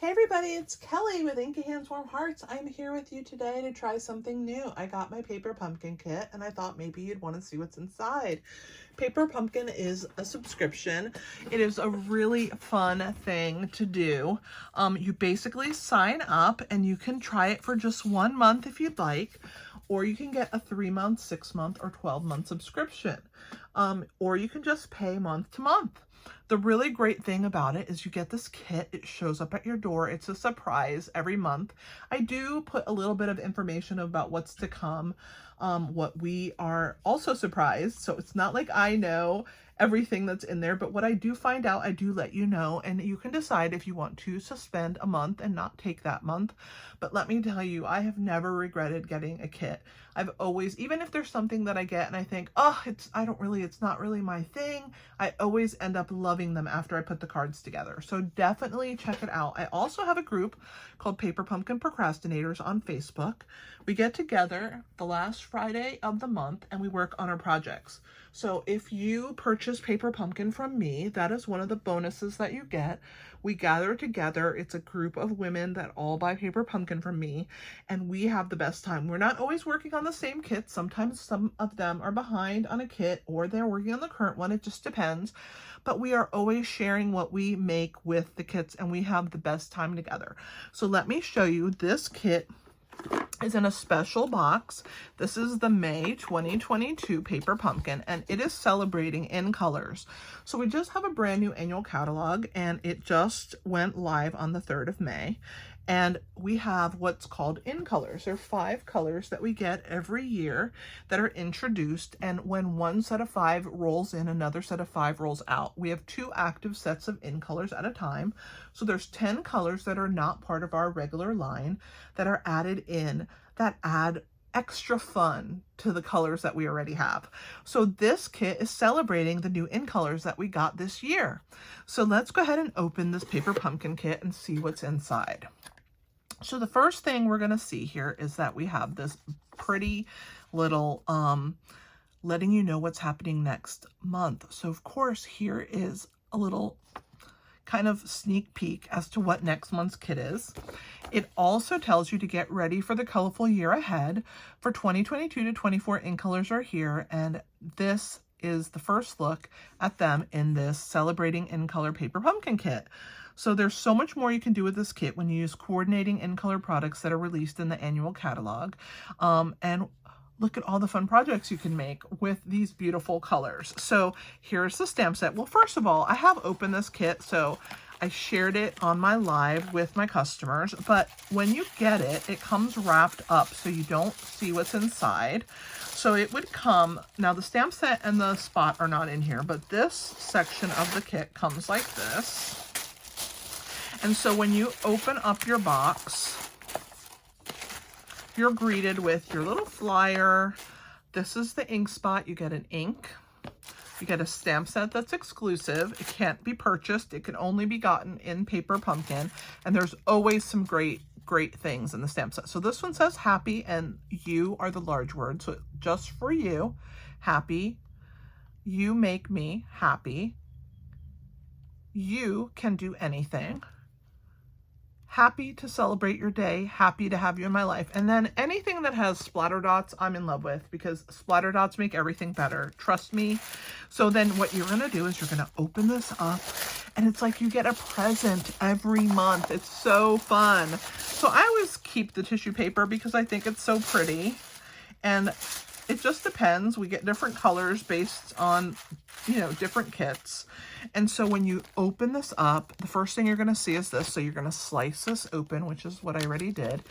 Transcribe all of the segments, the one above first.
Hey everybody, it's Kelly with Inky Hands Warm Hearts. I'm here with you today to try something new. I got my paper pumpkin kit and I thought maybe you'd want to see what's inside. Paper Pumpkin is a subscription. It is a really fun thing to do. You basically sign up and you can try it for just 1 month if you'd like, or you can get a 3-month, 6-month, or 12-month subscription. Or you can just pay month to month. The really great thing about it is you get this kit. It shows up at your door. It's a surprise every month. I do put a little bit of information about what's to come, what we are also surprised. So it's not like I know everything that's in there, but what I do find out, I do let you know, and you can decide if you want to suspend a month and not take that month. But let me tell you, I have never regretted getting a kit. I've always, even if there's something that I get and I think, oh, it's not really my thing, I always end up loving them after I put the cards together. So definitely check it out. I also have a group called Paper Pumpkin Procrastinators on Facebook. We get together the last Friday of the month and we work on our projects. So if you purchase Paper Pumpkin from me, that is one of the bonuses that you get. We gather together. It's a group of women that all buy Paper Pumpkin from me, and we have the best time. We're not always working on the same kit. Sometimes some of them are behind on a kit or they're working on the current one. It just depends. But we are always sharing what we make with the kits, and we have the best time together. So let me show you. This kit is in a special box. This is the May 2022 Paper Pumpkin, and it is celebrating in colors. So we just have a brand new annual catalog, and it just went live on the 3rd of May. And we have what's called in colors. There are 5 colors that we get every year that are introduced. And when one set of 5 rolls in, another set of 5 rolls out. We have 2 active sets of in colors at a time. So there's 10 colors that are not part of our regular line that are added in that add extra fun to the colors that we already have. So this kit is celebrating the new in colors that we got this year. So let's go ahead and open this Paper Pumpkin kit and see what's inside. So the first thing we're going to see here is that we have this pretty little letting you know what's happening next month. So of course, here is a little kind of sneak peek as to what next month's kit is. It also tells you to get ready for the colorful year ahead. For 2022 to 24, in colors are here, and this is the first look at them in this Celebrating in Color Paper Pumpkin kit. So there's so much more you can do with this kit when you use coordinating in color products that are released in the annual catalog. And look at all the fun projects you can make with these beautiful colors. So here's the stamp set. Well, first of all, I have opened this kit, so I shared it on my live with my customers, but when you get it, it comes wrapped up so you don't see what's inside. So it would come, now the stamp set and the spot are not in here, but this section of the kit comes like this. And so when you open up your box, you're greeted with your little flyer. This is the ink spot. You get an ink. You get a stamp set that's exclusive. It can't be purchased. It can only be gotten in Paper Pumpkin. And there's always some great things in the stamp set. So this one says happy, and you are the large word. So just for you, happy. You make me happy. You can do anything. Happy to celebrate your day, happy to have you in my life. And then anything that has splatter dots, I'm in love with, because splatter dots make everything better. Trust me. So then what you're going to do is you're going to open this up, and it's like you get a present every month. It's so fun. So I always keep the tissue paper because I think it's so pretty. And it just depends. We get different colors based on, you know, different kits. And so when you open this up, the first thing you're going to see is this. So you're going to slice this open, which is what I already did.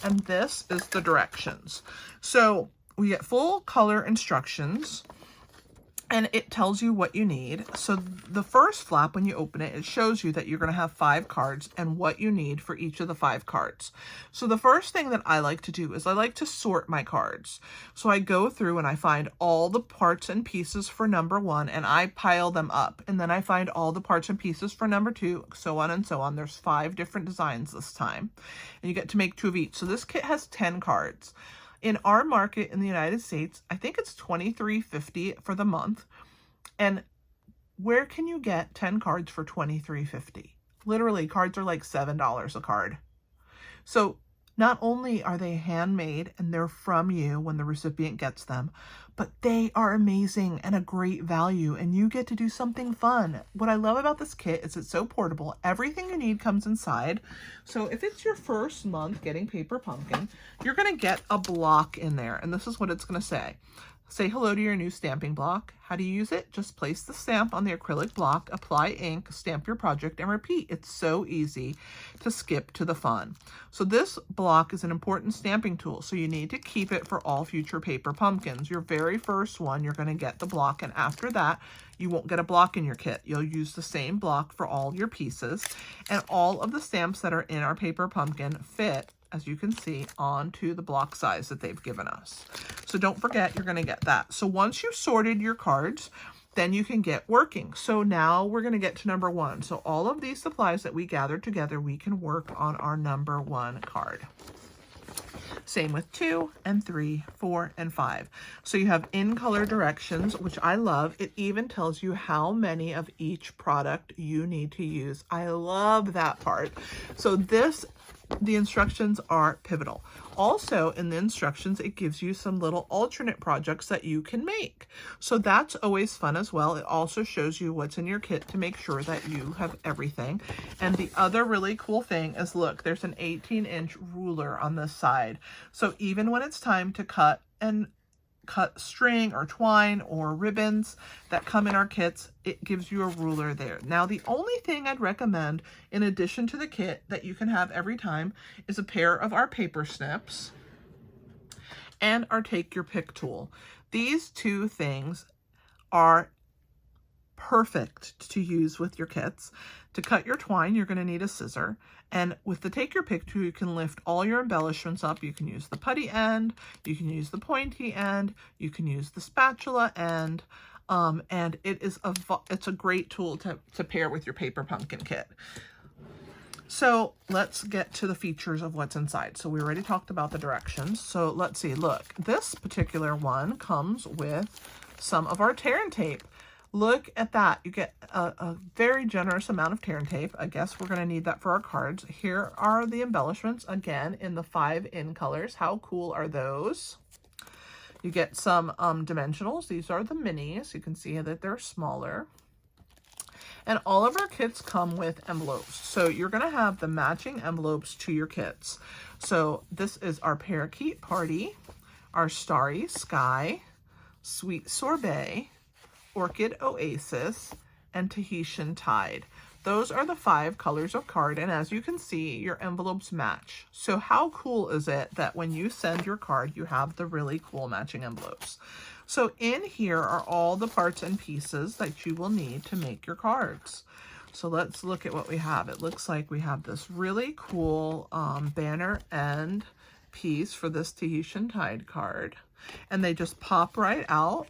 And this is the directions. So we get full color instructions, and it tells you what you need. So the first flap, when you open it, it shows you that you're going to have 5 cards and what you need for each of the 5 cards. So the first thing that I like to do is I like to sort my cards. So I go through and I find all the parts and pieces for number 1, and I pile them up. And then I find all the parts and pieces for number 2, so on and so on. There's 5 different designs this time, and you get to make 2 of each. So this kit has 10 cards. In our market in the United States, I think it's $23.50 for the month. And where can you get 10 cards for $23.50? Literally, cards are like $7 a card. So not only are they handmade and they're from you when the recipient gets them, but they are amazing and a great value, and you get to do something fun. What I love about this kit is it's so portable. Everything you need comes inside. So if it's your first month getting Paper Pumpkin, you're going to get a block in there, and this is what it's going to say. Say hello to your new stamping block. How do you use it? Just place the stamp on the acrylic block, apply ink, stamp your project, and repeat. It's so easy to skip to the fun. So this block is an important stamping tool, so you need to keep it for all future Paper Pumpkins. Your very first one, you're going to get the block, and after that, you won't get a block in your kit. You'll use the same block for all your pieces, and all of the stamps that are in our Paper Pumpkin fit, as you can see, onto the block size that they've given us. So don't forget, you're going to get that. So once you've sorted your cards, then you can get working. So now we're going to get to number 1. So all of these supplies that we gathered together, we can work on our number 1 card. Same with 2 and 3, 4, and 5. So you have in color directions, which I love. It even tells you how many of each product you need to use. I love that part. So the instructions are pivotal. Also in the instructions, it gives you some little alternate projects that you can make. So that's always fun as well. It also shows you what's in your kit to make sure that you have everything. And the other really cool thing is, look, there's an 18-inch ruler on this side. So even when it's time to cut string or twine or ribbons that come in our kits, it gives you a ruler there. Now, the only thing I'd recommend in addition to the kit that you can have every time is a pair of our paper snips and our take your pick tool. These two things are perfect to use with your kits. To cut your twine, you're going to need a scissor. And with the take your pick tool, you can lift all your embellishments up. You can use the putty end, you can use the pointy end, you can use the spatula end, and it's a great tool to pair with your Paper Pumpkin kit. So let's get to the features of what's inside. So we already talked about the directions. So let's see, look, this particular one comes with some of our tear and tape. Look at that. You get a very generous amount of tear and tape. I guess we're going to need that for our cards. Here are the embellishments, again, in the 5 in colors. How cool are those? You get some dimensionals. These are the minis. You can see that they're smaller. And all of our kits come with envelopes. So you're going to have the matching envelopes to your kits. So this is our Parakeet Party, our Starry Sky, Sweet Sorbet, Orchid Oasis, and Tahitian Tide. Those are the 5 colors of card, and as you can see, your envelopes match. So how cool is it that when you send your card, you have the really cool matching envelopes? So in here are all the parts and pieces that you will need to make your cards. So let's look at what we have. It looks like we have this really cool banner end piece for this Tahitian Tide card, and they just pop right out.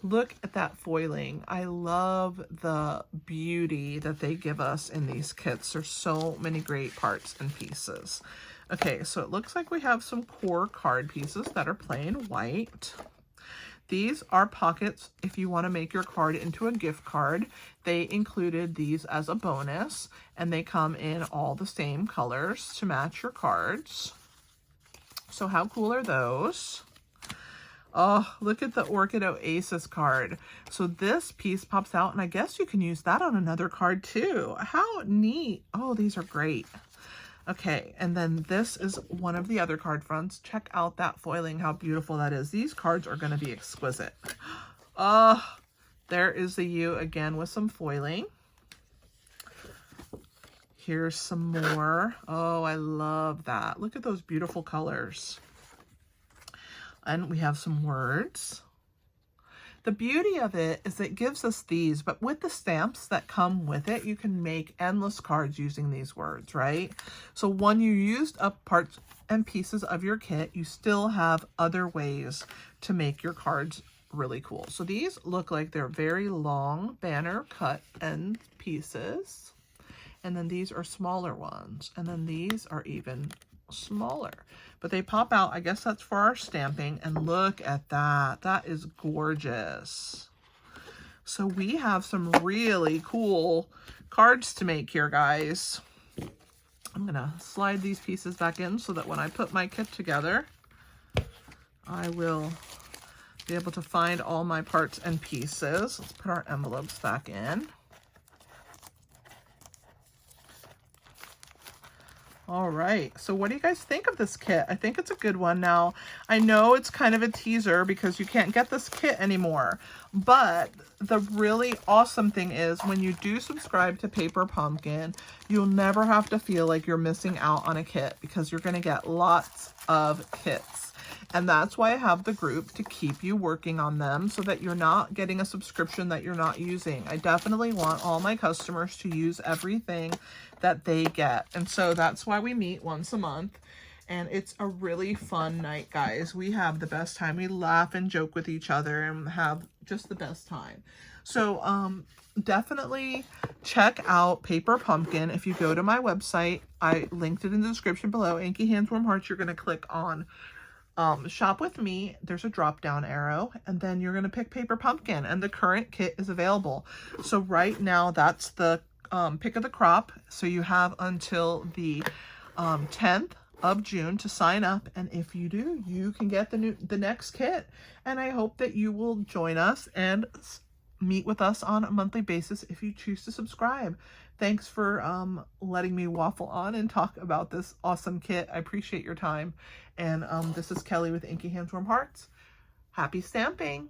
Look at that foiling. I love the beauty that they give us in these kits. There's so many great parts and pieces. Okay, so it looks like we have some core card pieces that are plain white. These are pockets if you want to make your card into a gift card. They included these as a bonus, and they come in all the same colors to match your cards. So how cool are those? Oh, look at the Orchid Oasis card. So this piece pops out, and I guess you can use that on another card too. How neat. Oh, these are great. Okay, and then this is one of the other card fronts. Check out that foiling, how beautiful that is. These cards are going to be exquisite. Oh, there is the U again with some foiling. Here's some more. Oh, I love that. Look at those beautiful colors. And we have some words. The beauty of it is it gives us these, but with the stamps that come with it, you can make endless cards using these words, right? So when you used up parts and pieces of your kit, you still have other ways to make your cards really cool. So these look like they're very long banner cut end pieces. And then these are smaller ones. And then these are even smaller, but they pop out. I guess that's for our stamping, and look at that. That is gorgeous. So we have some really cool cards to make here, guys. I'm gonna slide these pieces back in so that when I put my kit together, I will be able to find all my parts and pieces. Let's put our envelopes back in. All right, so what do you guys think of this kit? I think it's a good one. Now, I know it's kind of a teaser because you can't get this kit anymore, but the really awesome thing is when you do subscribe to Paper Pumpkin, you'll never have to feel like you're missing out on a kit because you're going to get lots of kits. And that's why I have the group, to keep you working on them so that you're not getting a subscription that you're not using. I definitely want all my customers to use everything that they get. And so that's why we meet once a month. And it's a really fun night, guys. We have the best time. We laugh and joke with each other and have just the best time. So definitely check out Paper Pumpkin. If you go to my website, I linked it in the description below. Inky Hands Warm Hearts, you're going to click on shop with me. There's a drop down arrow, and then you're going to pick Paper Pumpkin, and the current kit is available. So right now that's the pick of the crop. So you have until the 10th of June to sign up, and if you do, you can get the next kit. And I hope that you will join us and meet with us on a monthly basis if you choose to subscribe. Thanks for letting me waffle on and talk about this awesome kit. I appreciate your time. And this is Kelly with Inky Hands Warm Hearts. Happy stamping!